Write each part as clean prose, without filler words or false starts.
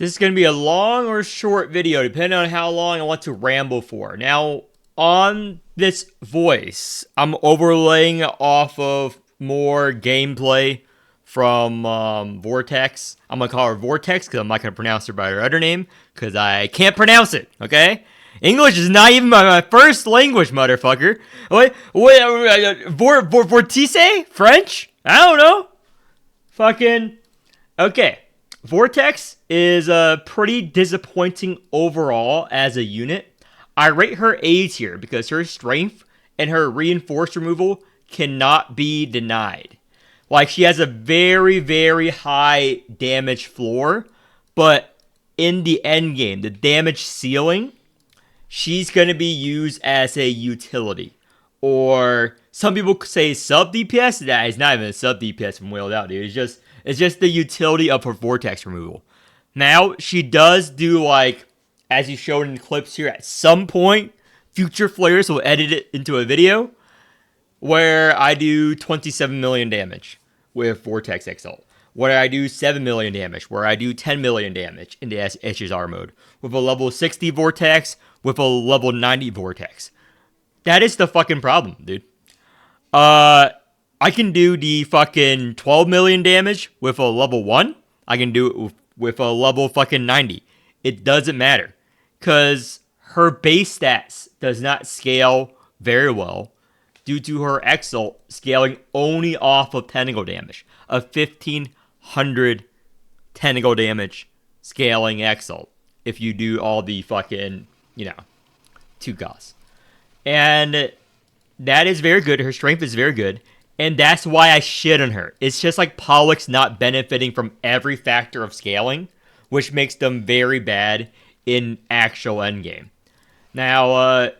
This is going to be a long or short video, depending on how long I want to ramble for. Now, on this voice, I'm overlaying off of more gameplay from Vortex. I'm going to call her Vortex because I'm not going to pronounce her by her other name because I can't pronounce it, okay? English is not even my first language, motherfucker. Vortice? French? I don't know. Fucking... Okay. Vortex is pretty disappointing overall as a unit. I rate her A tier because her strength and her reinforced removal cannot be denied. Like, she has a very, very high damage floor, but in the end game, the damage ceiling, she's going to be used as a utility. Or some people say sub DPS. That is not even a sub DPS from Whaled Out, dude. It's just the utility of her vortex removal. Now, she does do, like, as you showed in the clips here, at some point, future players will edit it into a video where I do 27 million damage with Vortex Exalt. Where I do 7 million damage, where I do 10 million damage in the HSR mode. With a level 60 Vortex, with a level 90 Vortex. That is the fucking problem, dude. I can do the fucking 12 million damage with a level 1. I can do it with a level fucking 90. It doesn't matter. Because her base stats does not scale very well due to her Exalt scaling only off of tentacle damage. A 1500 tentacle damage scaling Exalt. If you do all the fucking, 2 costs. And that is very good. Her strength is very good. And that's why I shit on her. It's just like Pollux not benefiting from every factor of scaling, which makes them very bad in actual endgame. Now,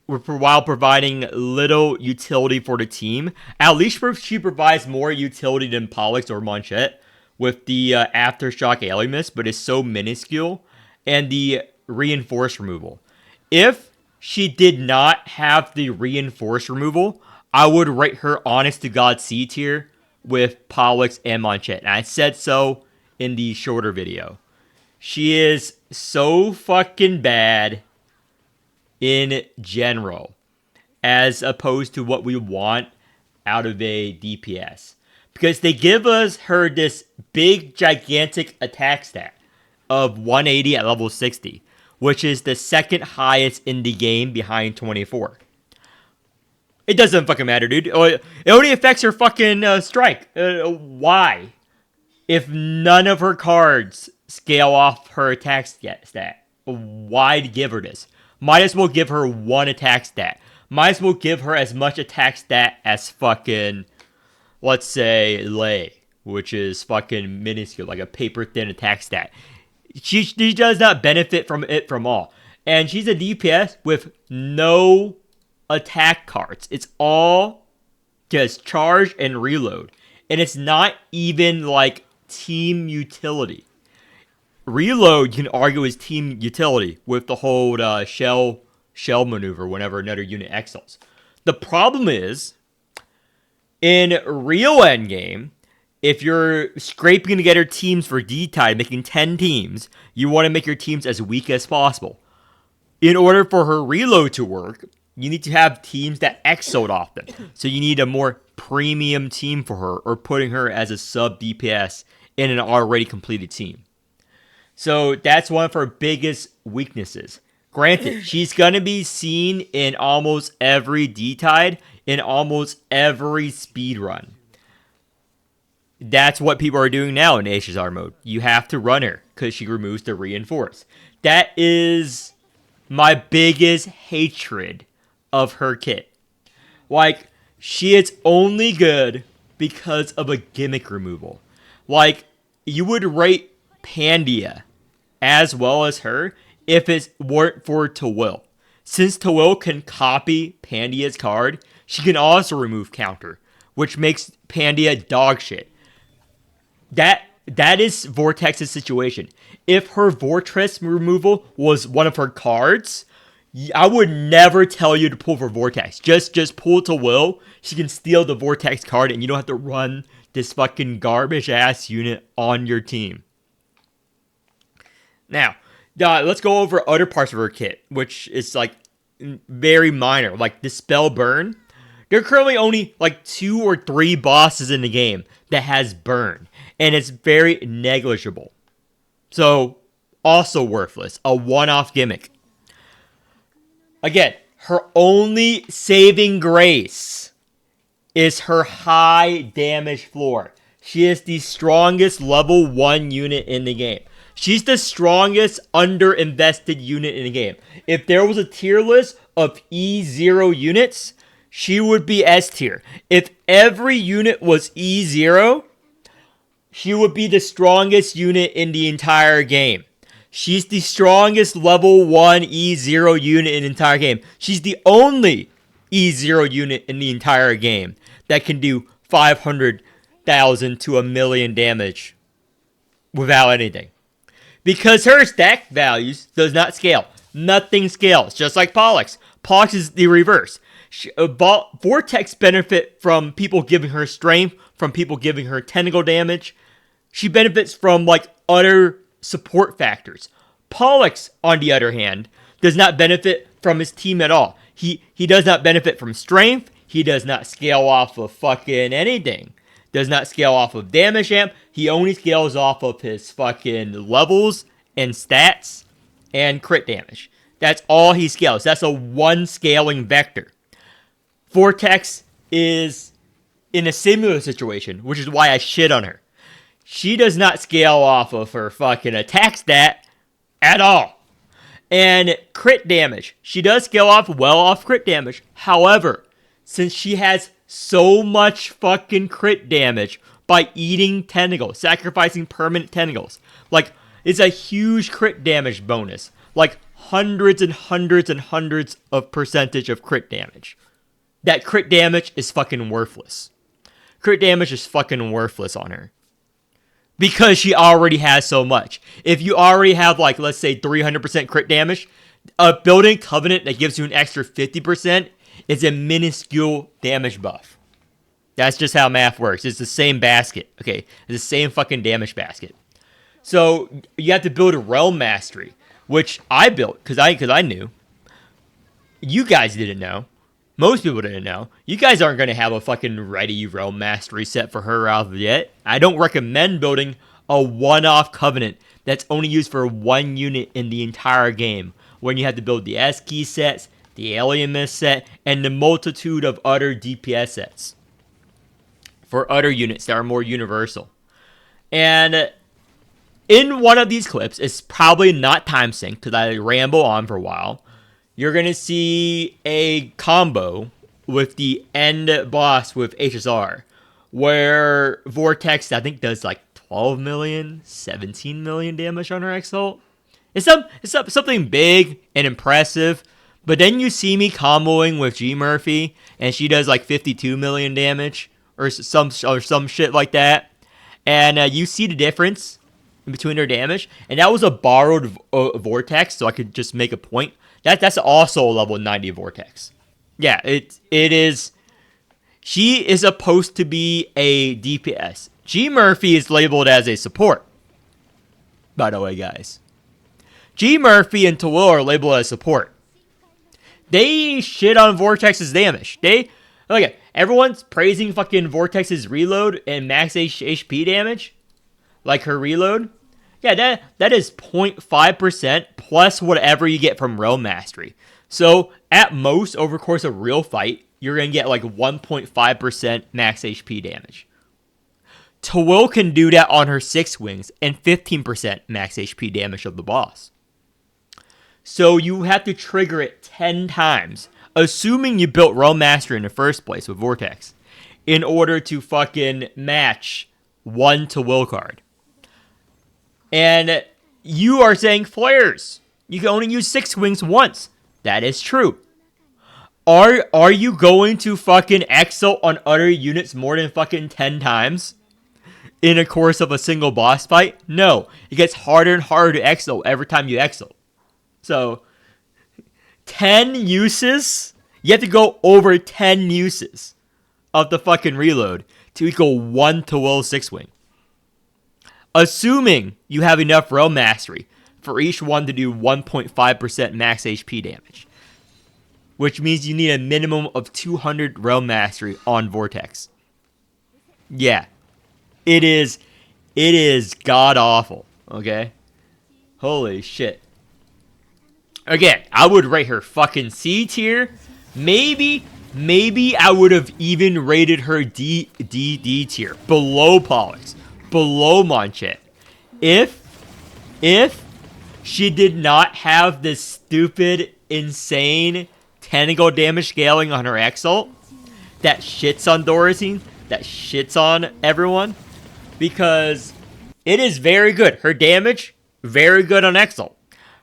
while providing little utility for the team, at least she provides more utility than Pollux or Manchette with the Aftershock Alimus, but it's so minuscule, and the Reinforced removal. If she did not have the Reinforced removal, I would rate her honest to God C tier with Pollux and Manchette. And I said so in the shorter video. She is so fucking bad in general, as opposed to what we want out of a DPS. Because they give her this big, gigantic attack stat of 180 at level 60, which is the second highest in the game behind 24. It doesn't fucking matter, dude. It only affects her fucking strike. Why? If none of her cards scale off her attack stat, why give her this? Might as well give her one attack stat. Might as well give her as much attack stat as fucking, let's say, Lei, which is fucking minuscule, like a paper-thin attack stat. She does not benefit from it from all. And she's a DPS with no attack cards. It's all just charge and reload. And it's not even like team utility. Reload, you can argue, is team utility with the whole shell maneuver whenever another unit exals. The problem is, in real endgame, if you're scraping together teams for D-Tide, making 10 teams, you want to make your teams as weak as possible. In order for her reload to work, you need to have teams that exode often. So you need a more premium team for her, or putting her as a sub DPS in an already completed team. So that's one of her biggest weaknesses. Granted, she's going to be seen in almost every D-Tide, in almost every speedrun. That's what people are doing now in HSR mode. You have to run her, because she removes the Reinforce. That is my biggest hatred of her kit. Like, she is only good because of a gimmick removal. Like, you would rate Pandia as well as her if it weren't for Tawil. Since Tawil can copy Pandia's card, she can also remove counter, which makes Pandia dog shit. That is Vortex's situation. If her Vortex removal was one of her cards, I would never tell you to pull for Vortex. Just pull to Will. She can steal the Vortex card and you don't have to run this fucking garbage ass unit on your team. Now, let's go over other parts of her kit, which is like very minor, like Dispel Burn. There are currently only like 2 or 3 bosses in the game that has Burn, and it's very negligible. So, also worthless, a one-off gimmick. Again, her only saving grace is her high damage floor. She is the strongest level 1 unit in the game. She's the strongest under-invested unit in the game. If there was a tier list of E0 units, she would be S tier. If every unit was E0, she would be the strongest unit in the entire game. She's the strongest level 1 E0 unit in the entire game. She's the only E0 unit in the entire game that can do 500,000 to 1,000,000 damage without anything. Because her stack values does not scale. Nothing scales, just like Pollux. Pollux is the reverse. Vortex benefit from people giving her strength, from people giving her tentacle damage. She benefits from like other support factors. Pollux, on the other hand, does not benefit from his team at all. He does not benefit from strength. He does not scale off of fucking anything. Does not scale off of damage amp. He only scales off of his fucking levels and stats and crit damage. That's all he scales. That's a one scaling vector. Vortex is in a similar situation, which is why I shit on her. She does not scale off of her fucking attack stat at all. And crit damage. She does scale off well off crit damage. However, since she has so much fucking crit damage by eating tentacles, sacrificing permanent tentacles, like, it's a huge crit damage bonus. Like, hundreds and hundreds and hundreds of percentage of crit damage. That crit damage is fucking worthless. Crit damage is fucking worthless on her. Because she already has so much. If you already have, like, let's say 300% crit damage, building Covenant that gives you an extra 50% is a minuscule damage buff. That's just how math works. It's the same basket. Okay, it's the same fucking damage basket. So you have to build a Realm Mastery, which I built because I knew. You guys didn't know. Most people didn't know. You guys aren't going to have a fucking ready Realm Mastery set for her out yet. I don't recommend building a one-off Covenant that's only used for one unit in the entire game, when you have to build the S-Key sets, the Alien Mist set, and the multitude of other DPS sets for other units that are more universal. And in one of these clips, it's probably not time synced because I ramble on for a while, you're going to see a combo with the end boss with HSR, where Vortex, I think, does like 12 million, 17 million damage on her X-Ult. It's something big and impressive, but then you see me comboing with G Murphy, and she does like 52 million damage, or some shit like that, and you see the difference in between her damage, and that was a borrowed Vortex, so I could just make a point. That's also a level 90 Vortex. Yeah, it is. She is supposed to be a DPS. G Murphy is labeled as a support, by the way, guys. G Murphy and Tawil are labeled as support. They shit on Vortex's damage. Okay, everyone's praising fucking Vortex's reload and max HP damage, like her reload. Yeah, that is 0.5% plus whatever you get from Realm Mastery. So, at most, over the course of a real fight, you're going to get like 1.5% max HP damage. Tawil can do that on her 6 wings and 15% max HP damage of the boss. So, you have to trigger it 10 times, assuming you built Realm Mastery in the first place with Vortex, in order to fucking match one Tawil card. And you are saying flares. You can only use 6 wings once. That is true. Are you going to fucking X-Ult on other units more than fucking 10 times in a course of a single boss fight? No. It gets harder and harder to X-Ult every time you X-Ult. So, 10 uses? You have to go over 10 uses of the fucking reload to equal 1 Tawil 6 wing. Assuming you have enough Realm Mastery. for each one to do 1.5% max HP damage. Which means you need a minimum of 200 realm mastery on Vortex. Yeah. It is god awful, okay? Holy shit. Again, I would rate her fucking C tier. Maybe I would have even rated her D tier. Below Pollux. Below Monchet. If she did not have this stupid, insane tentacle damage scaling on her Exalt that shits on Dorazine, that shits on everyone, because it is very good. Her damage, very good on Exalt.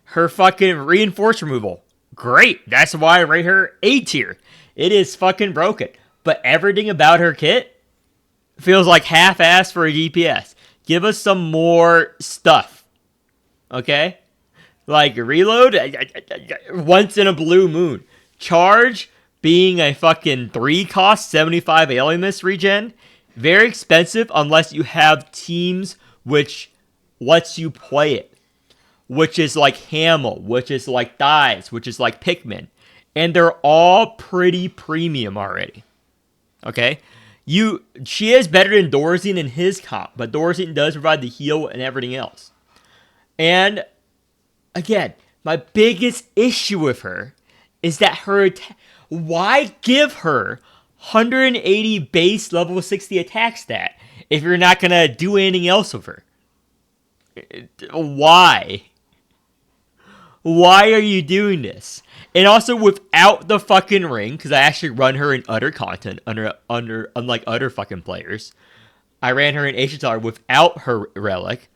Her fucking reinforce removal, great. That's why I rate her A tier. It is fucking broken. But everything about her kit feels like half-assed for a DPS. Give us some more stuff. Okay? Like, reload, once in a blue moon. Charge, being a fucking 3-cost 75 Alien Mist regen. Very expensive unless you have teams which lets you play it. Which is like Hamel, which is like Thighs, which is like Pikmin. And they're all pretty premium already. Okay? She is better than Dorazine in his comp, but Dorazine does provide the heal and everything else. And, again, my biggest issue with her is that why give her 180 base level 60 attack stat if you're not going to do anything else with her? Why? Why are you doing this? And also without the fucking ring, because I actually run her in other content, unlike other fucking players. I ran her in HSR without her relic.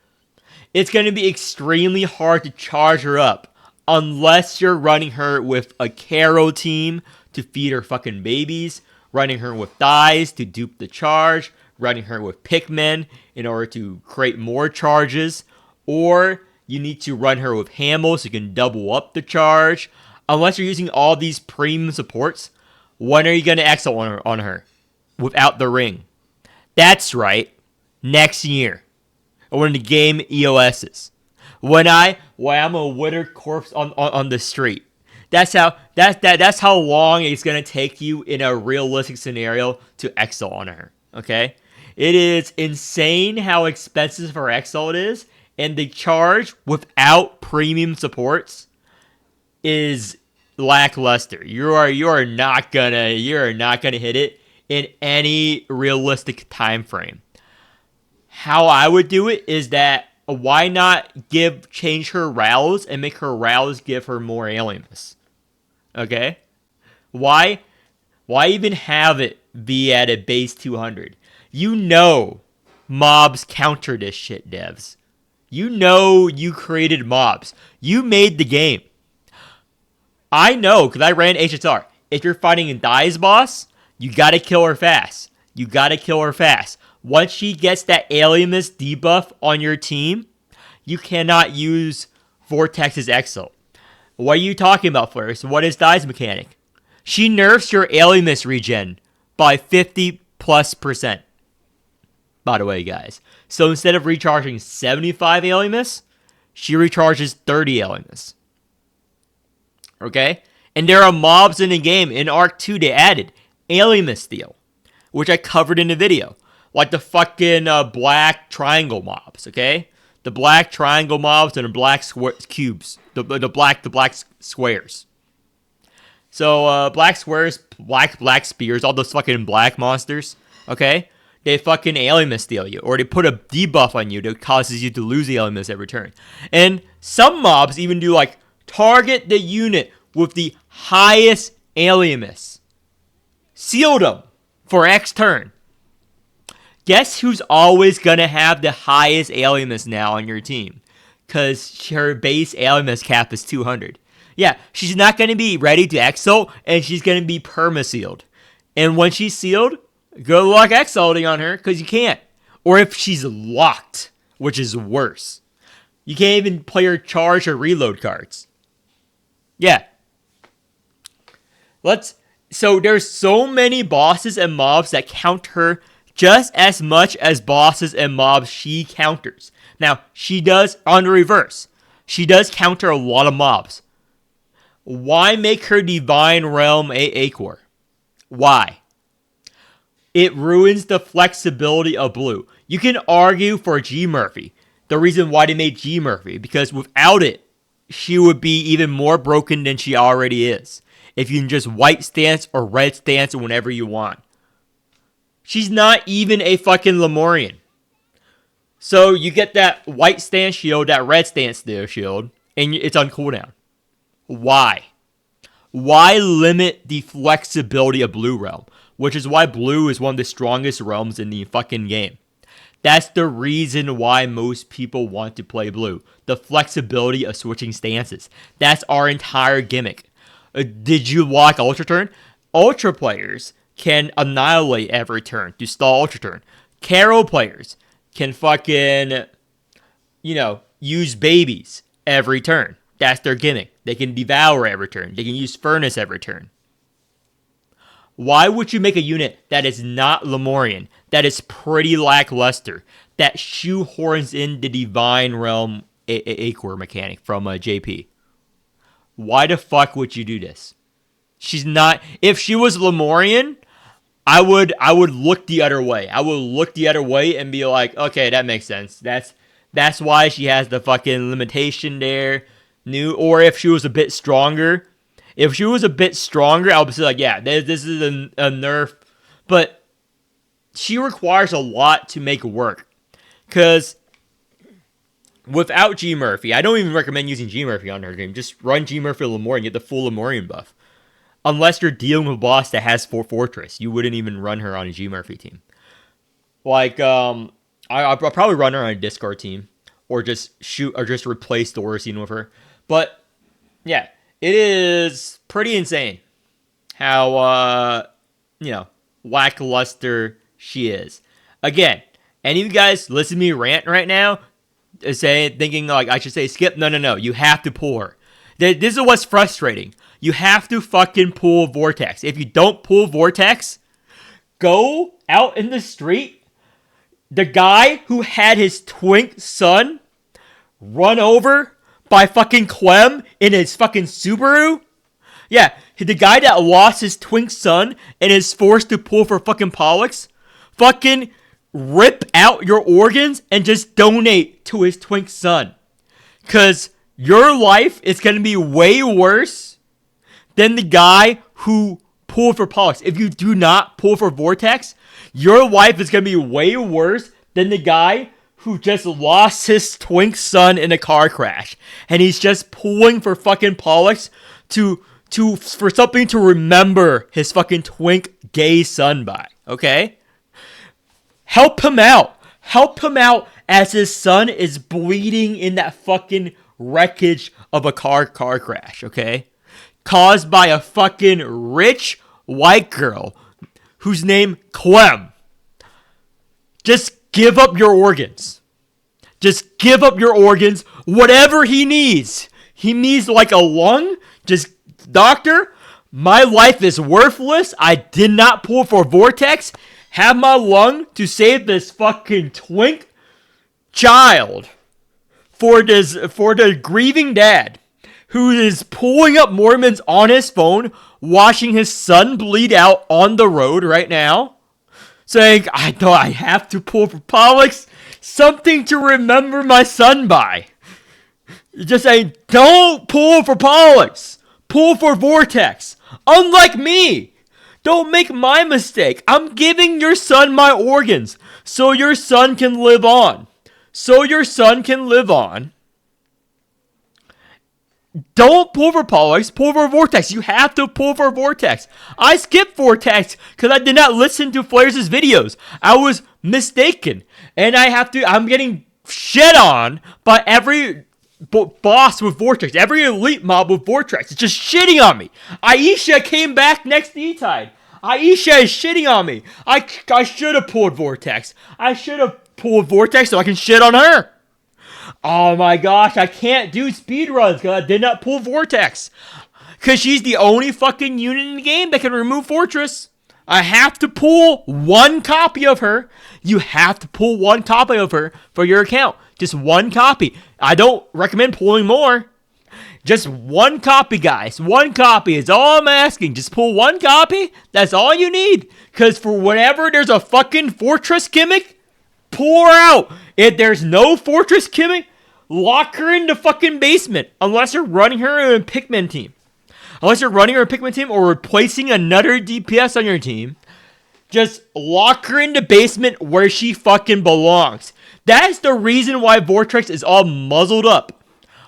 It's going to be extremely hard to charge her up unless you're running her with a Caro team to feed her fucking babies, running her with Thighs to dupe the charge, running her with Pikmin in order to create more charges, or you need to run her with Hamel so you can double up the charge. Unless you're using all these premium supports, when are you going to exile on her without the ring? That's right, next year. Or when the game EOS's. When I'm a withered corpse on the street. That's how long it's gonna take you in a realistic scenario to exile on her. Okay? It is insane how expensive her exile is, and the charge without premium supports is lackluster. You are not gonna hit it in any realistic time frame. How I would do it is that why not change her rouse and make her rouse give her more alienness? Okay? Why even have it be at a base 200? You know mobs counter this shit, devs. You know you created mobs. You made the game. I know, because I ran HSR. If you're fighting a Thighs boss, you gotta kill her fast. Once she gets that alienness debuff on your team, you cannot use Vortex's Exile. What are you talking about, Flurries? What is Thighs mechanic? She nerfs your alienness regen by 50+%. By the way, guys. So instead of recharging 75 alienness, she recharges 30 alienness. Okay? And there are mobs in the game. In Arc 2, they added alienness steal, which I covered in the video. Like the fucking black triangle mobs, okay? The black triangle mobs and the black cubes. The black squares. So, black squares, black spears, all those fucking black monsters, okay? They fucking alienness steal you. Or they put a debuff on you that causes you to lose the alienness every turn. And some mobs even do, like, target the unit with the highest alienness. Seal them for X turn. Guess who's always gonna have the highest alienness now on your team? Because her base alienness cap is 200. Yeah, she's not gonna be ready to exile, and she's gonna be perma-sealed. And when she's sealed, good luck exiling on her, because you can't. Or if she's locked, which is worse. You can't even play her charge or reload cards. Yeah. So there's so many bosses and mobs that count her just as much as bosses and mobs she counters. Now, she does on the reverse. She does counter a lot of mobs. Why make her Divine Realm Acor? Why? It ruins the flexibility of blue. You can argue for G Murphy. The reason why they made G Murphy, because without it, she would be even more broken than she already is. If you can just white stance or red stance whenever you want. She's not even a fucking Lemurian. So you get that white stance shield, that red stance shield, and it's on cooldown. Why? Why limit the flexibility of Blue Realm? Which is why Blue is one of the strongest realms in the fucking game. That's the reason why most people want to play Blue. The flexibility of switching stances. That's our entire gimmick. Did you lock Ultra Turn? Ultra players can annihilate every turn to stall Ultra Turn. Carol players can fucking, use babies every turn. That's their gimmick. They can devour every turn. They can use furnace every turn. Why would you make a unit that is not Lemurian, that is pretty lackluster, that shoehorns in the Divine Realm Acor mechanic from JP? Why the fuck would you do this? She's not. If she was Lemurian, I would look the other way. I would look the other way and be like, okay, that makes sense. That's why she has the fucking limitation there. Or if she was a bit stronger. If she was a bit stronger, I would say like, yeah, this is a nerf. But she requires a lot to make work. Because without G Murphy, I don't even recommend using G Murphy on her game. Just run G Murphy Lemurian, get the full Lemurian buff. Unless you're dealing with a boss that has Fortress, you wouldn't even run her on a G Murphy team. Like, I'll probably run her on a Discard team, or just replace the Orsine with her. But yeah, it is pretty insane how lackluster she is. Again, any of you guys listen to me rant right now, thinking like I should say skip? No. You have to pull her. This is what's frustrating. You have to fucking pull Vortex. If you don't pull Vortex, go out in the street. The guy who had his twink son run over by fucking Clem in his fucking Subaru. Yeah, the guy that lost his twink son and is forced to pull for fucking Pollux. Fucking rip out your organs and just donate to his twink son. Because your life is going to be way worse than the guy who pulled for Pollux. If you do not pull for Vortex, your life is going to be way worse than the guy who just lost his twink son in a car crash. And he's just pulling for fucking Pollux for something to remember his fucking twink gay son by. Okay? Help him out. Help him out as his son is bleeding in that fucking wreckage of a car crash. Okay? Caused by a fucking rich white girl whose name Clem. Just give up your organs. Just give up your organs. Whatever he needs. He needs like a lung. Just, doctor, my life is worthless. I did not pull for Vortex. Have my lung to save this fucking twink child for the grieving dad who is pulling up Morimens on his phone, watching his son bleed out on the road right now, saying, I have to pull for Pollux, something to remember my son by. Just saying, don't pull for Pollux, pull for Vortex. Unlike me, don't make my mistake. I'm giving your son my organs so your son can live on. Don't pull for Pollux, pull for Vortex. You have to pull for Vortex. I skipped Vortex because I did not listen to Flares' videos. I was mistaken. And I'm getting shit on by every boss with Vortex. Every elite mob with Vortex. It's just shitting on me. Aisha came back next to E-Tide. Aisha is shitting on me. I should have pulled Vortex. I should have pulled Vortex so I can shit on her. Oh my gosh, I can't do speedruns because I did not pull Vortex. Because she's the only fucking unit in the game that can remove Fortress. I have to pull one copy of her. You have to pull one copy of her for your account Just one copy. I don't recommend pulling more. Just one copy, guys. One copy is all I'm asking. Just pull one copy. That's all you need. Because for whenever there's a fucking Fortress gimmick, pull her out. If there's no Fortress gimmick, lock her in the fucking basement. Unless you're running her in a Pikmin team. Unless you're running her in a Pikmin team or replacing another DPS on your team. Just lock her in the basement where she fucking belongs. That's the reason why Vortex is all muzzled up.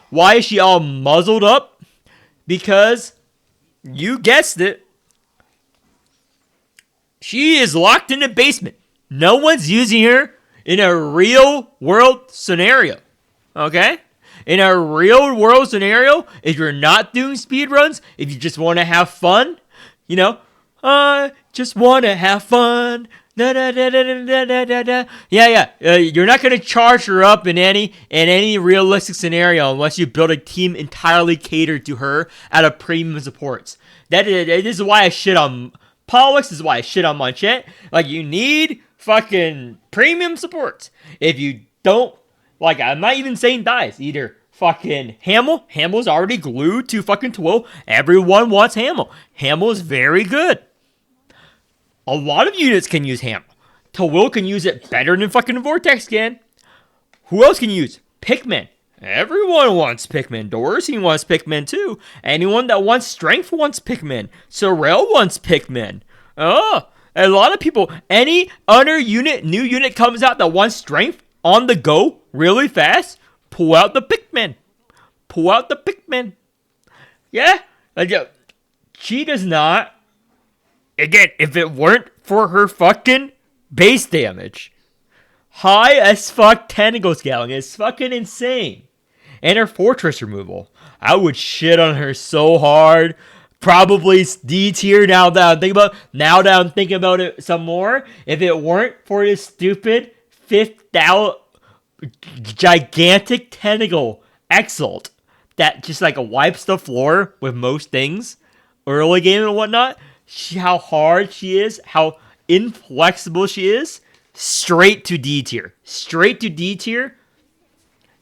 Why is she all muzzled up? Because, you guessed it, she is locked in the basement. No one's using her in a real world scenario. Okay? In a real world scenario, if you're not doing speedruns, if you just want to have fun, you know, just want to have fun. Da, da, da, da, da, da, da, da. Yeah. You're not gonna charge her up in any realistic scenario unless you build a team entirely catered to her out of premium supports. This is why I shit on Pollux. This is why I shit on Manchette. Like, you need fucking premium supports. If you don't, like, I'm not even saying dies either. Fucking Hamel. Hamel's already glued to fucking Tawil. Everyone wants Hamel. Hamel is very good. A lot of units can use Hamel. Tawil can use it better than fucking Vortex can. Who else can use? Pikmin. Everyone wants Pikmin. Dorsey wants Pikmin too. Anyone that wants strength wants Pikmin. Sorrel wants Pikmin. Oh, a lot of people. Any other new unit comes out that wants strength on the go really fast, pull out the Pikmin. Pull out the Pikmin. Yeah. She does not. Again, if it weren't for her fucking base damage, high as fuck tentacle scaling is fucking insane. And her fortress removal, I would shit on her so hard. Probably D tier now that I'm thinking about it some more. If it weren't for this stupid 5th gigantic tentacle exalt that just like wipes the floor with most things early game and whatnot. How hard she is, how inflexible she is, straight to D tier. Straight to D tier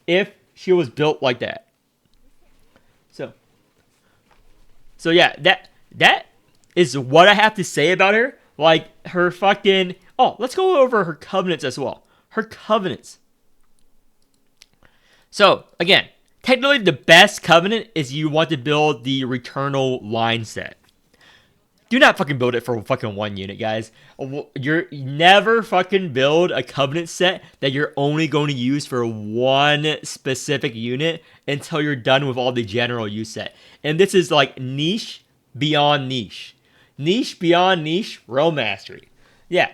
if she was built like that. So yeah, that is what I have to say about her. Like, her fucking... Oh, let's go over her covenants as well. Her covenants. So, again, technically the best covenant is you want to build the Returnal line set. Do not fucking build it for fucking one unit, guys. You never fucking build a covenant set that you're only going to use for one specific unit until you're done with all the general use set. And this is like niche beyond niche. Niche beyond niche, Realm Mastery. Yeah,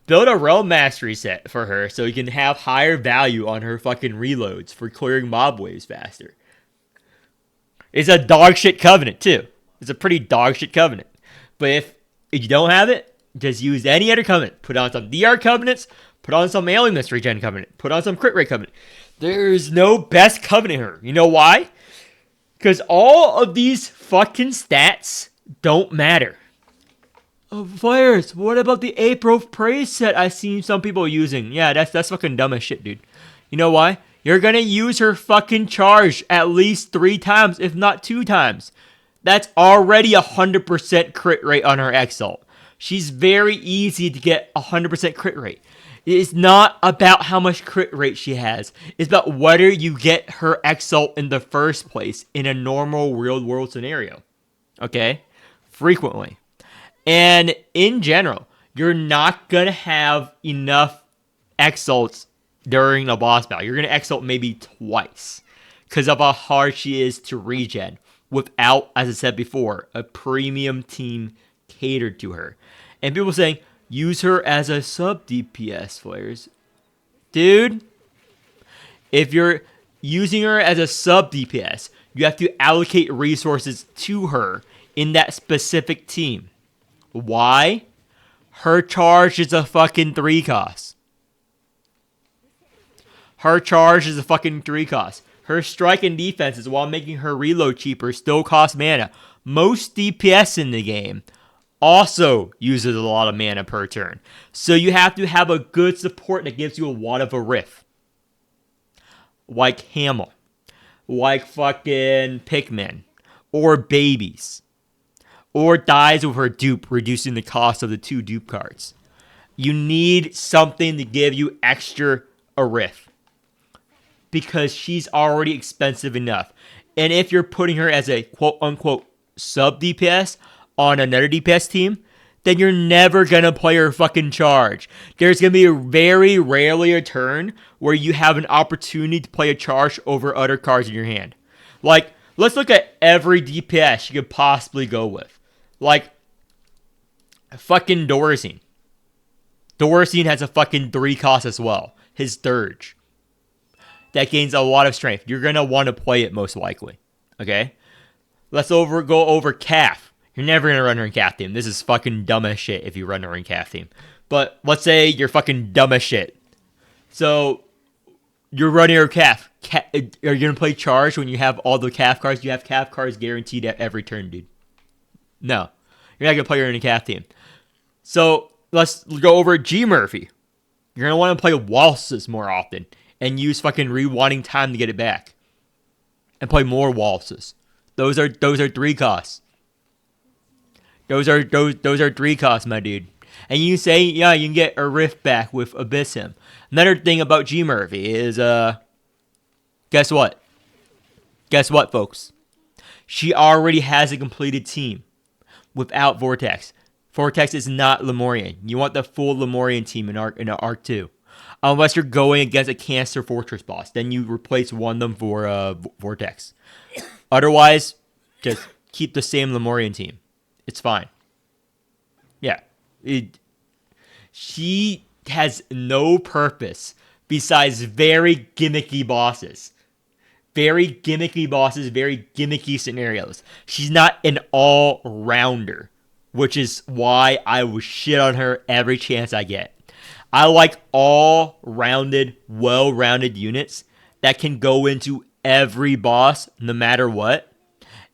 build a Realm Mastery set for her so you can have higher value on her fucking reloads for clearing mob waves faster. It's a dog shit covenant too. It's a pretty dog shit covenant. But if you don't have it, just use any other covenant. Put on some DR covenants. Put on some alienness regen covenant. Put on some crit rate covenant. There's no best covenant here. You know why? Because all of these fucking stats don't matter. Oh, Fires, what about the April Praise set I've seen some people using? Yeah, that's fucking dumb as shit, dude. You know why? You're gonna use her fucking charge at least 3 times, if not 2 times. That's already 100% crit rate on her Exalt. She's very easy to get 100% crit rate. It's not about how much crit rate she has. It's about whether you get her Exalt in the first place in a normal real world scenario. Okay? Frequently. And in general, you're not going to have enough Exalts during a boss battle. You're going to Exalt maybe twice because of how hard she is to regen. Without, as I said before, a premium team catered to her. And people saying, use her as a sub DPS, Flares. Dude, if you're using her as a sub DPS, you have to allocate resources to her in that specific team. Why? Her charge is a fucking 3 cost. Her charge is a fucking 3 cost. Her strike and defenses, while making her reload cheaper, still cost mana. Most DPS in the game also uses a lot of mana per turn. So you have to have a good support that gives you a lot of a riff. like Hamel, like fucking Pikmin, or babies, or dies with her dupe, reducing the cost of the 2 dupe cards. You need something to give you extra Arith, because she's already expensive enough. And if you're putting her as a quote-unquote sub DPS on another DPS team, then you're never going to play her fucking charge. There's going to be very rarely a turn where you have an opportunity to play a charge over other cards in your hand. Like, let's look at every DPS you could possibly go with. Like, fucking Dorazine. Dorazine has a fucking 3 cost as well. His Dirge. That gains a lot of strength. You're going to want to play it most likely. Okay? Let's go over Calf. You're never going to run her in Calf team. This is fucking dumb as shit if you run her in Calf team. But let's say you're fucking dumb as shit. So, you're running her Calf. Are you going to play Charge when you have all the Calf cards? You have Calf cards guaranteed at every turn, dude. No. You're not going to play her in a Calf team. So, let's go over G Murphy. You're going to want to play Waltzes more often. And use fucking rewinding time to get it back. And play more Waltzes. Those are 3 costs. Those are 3 costs, my dude. And you say, yeah, you can get a rift back with Abyssum. Another thing about G Murphy is, guess what? Guess what, folks? She already has a completed team without Vortex. Vortex is not Lemurian. You want the full Lemurian team in Arc 2. Unless you're going against a Cancer Fortress boss. Then you replace one of them for Vortex. Otherwise, just keep the same Lemurian team. It's fine. Yeah. She has no purpose besides very gimmicky bosses. Very gimmicky bosses, very gimmicky scenarios. She's not an all-rounder, which is why I will shit on her every chance I get. I like all-rounded, well-rounded units that can go into every boss, no matter what,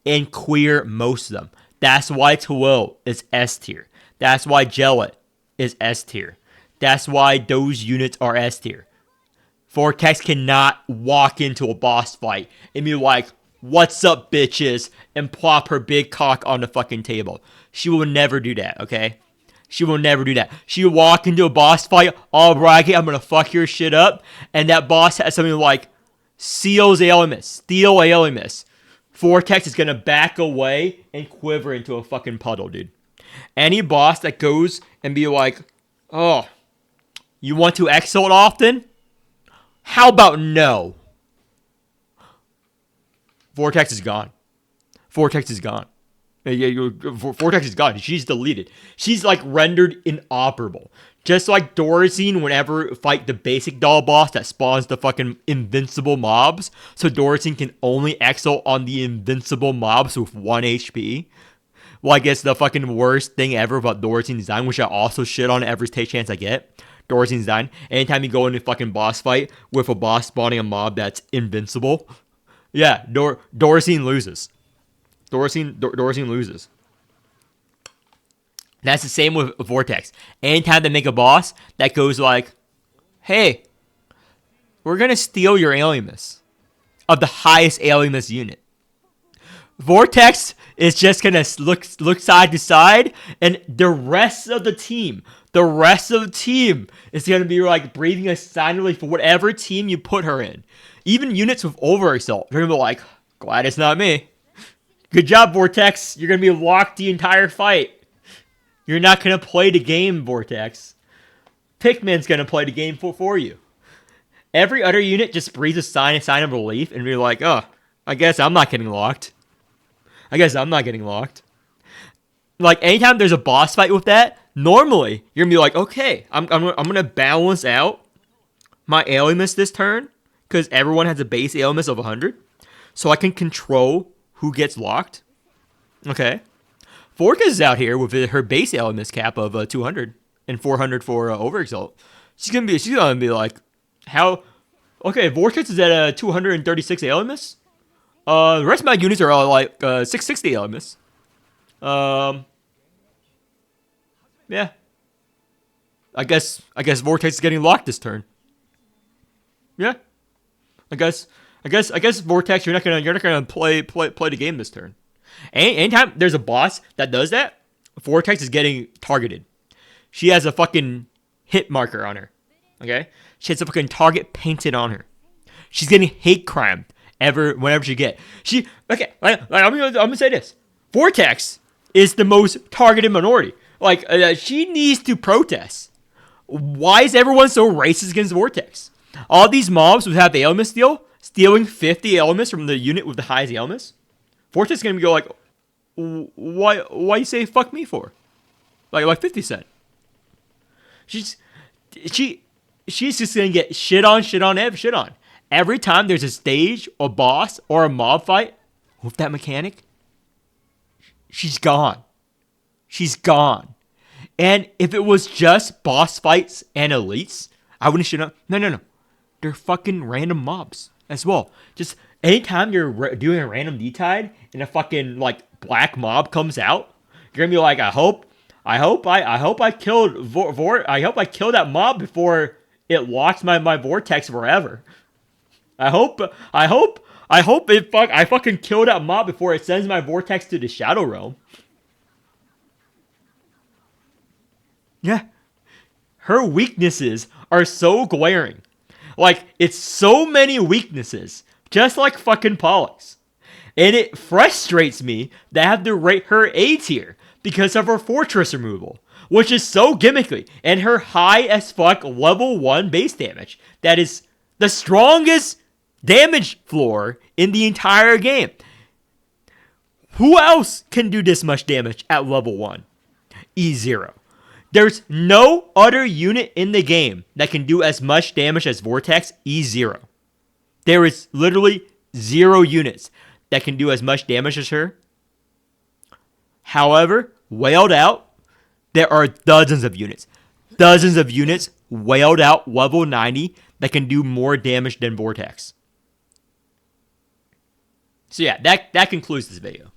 and clear most of them. That's why Tawil is S tier. That's why Jellet is S tier. That's why those units are S tier. Vortex cannot walk into a boss fight and be like, "What's up, bitches?" and plop her big cock on the fucking table. She will never do that, okay? She will never do that. She will walk into a boss fight, all braggy, "I'm gonna fuck your shit up," and that boss has something like Steel Alimus. Vortex is gonna back away and quiver into a fucking puddle, dude. Any boss that goes and be like, "Oh, you want to exalt often? How about no?" Vortex is gone. Vortex is gone. Vortex is gone. She's deleted. She's like rendered inoperable. Just like Dorazine, whenever fight the basic doll boss that spawns the fucking invincible mobs, so Dorazine can only exalt on the invincible mobs with 1 HP. Well, I guess the fucking worst thing ever about Dorazine's design, which I also shit on every chance I get. Dorazine's design. Anytime you go into a fucking boss fight with a boss spawning a mob that's invincible, yeah, Dorazine loses. Dorazine loses. That's the same with Vortex. Anytime they make a boss that goes like, "Hey, we're gonna steal your Alimus of the highest Alimus unit," Vortex is just gonna look side to side, and the rest of the team is gonna be like breathing a sigh of relief for whatever team you put her in. Even units with overassault, they're gonna be like, "Glad it's not me. Good job, Vortex. You're gonna be locked the entire fight. You're not gonna play the game, Vortex. Pikmin's gonna play the game for you." Every other unit just breathes a sign of relief and be like, "Oh, I guess I'm not getting locked. Like, anytime there's a boss fight with that, normally you're gonna be like, "Okay, I'm gonna balance out my Alimus this turn because everyone has a base Alimus of 100, so I can control who gets locked." Okay. Vortex is out here with her base Alimus cap of 200 and 400 for Overexalt. She's gonna be like, "How? Okay, Vortex is at a 236 Alimus. The rest of my units are all like 660 Alimus. Yeah. I guess Vortex is getting locked this turn. Yeah. I guess Vortex, you're not gonna play the game this turn. Anytime there's a boss that does that, Vortex is getting targeted. She has a fucking hit marker on her. Okay, she has a fucking target painted on her. She's getting hate crime whenever she get. I'm gonna say this. Vortex is the most targeted minority. She needs to protest. Why is everyone so racist against Vortex? All these mobs would have ailment stealing 50 ailments from the unit with the highest ailments. Vortex is gonna go like, why you say fuck me for? Like 50 Cent. She's just gonna get shit on. Every time there's a stage, a boss, or a mob fight with that mechanic, she's gone. She's gone. And if it was just boss fights and elites, I wouldn't shit on. No. They're fucking random mobs as well. Just anytime you're doing a random D-tide and a fucking black mob comes out, you're gonna be like, I hope I killed I hope I killed that mob before it locks my vortex forever. I hope I fucking kill that mob before it sends my vortex to the Shadow Realm. Yeah. Her weaknesses are so glaring. It's so many weaknesses. Just like fucking Pollux. And it frustrates me that I have to rate her A tier because of her fortress removal, which is so gimmicky, and her high as fuck level 1 base damage. That is the strongest damage floor in the entire game. Who else can do this much damage at level 1? E0. There's no other unit in the game that can do as much damage as Vortex E0. There is literally 0 units that can do as much damage as her. However, wailed out, there are dozens of units. Dozens of units wailed out level 90 that can do more damage than Vortex. So yeah, that concludes this video.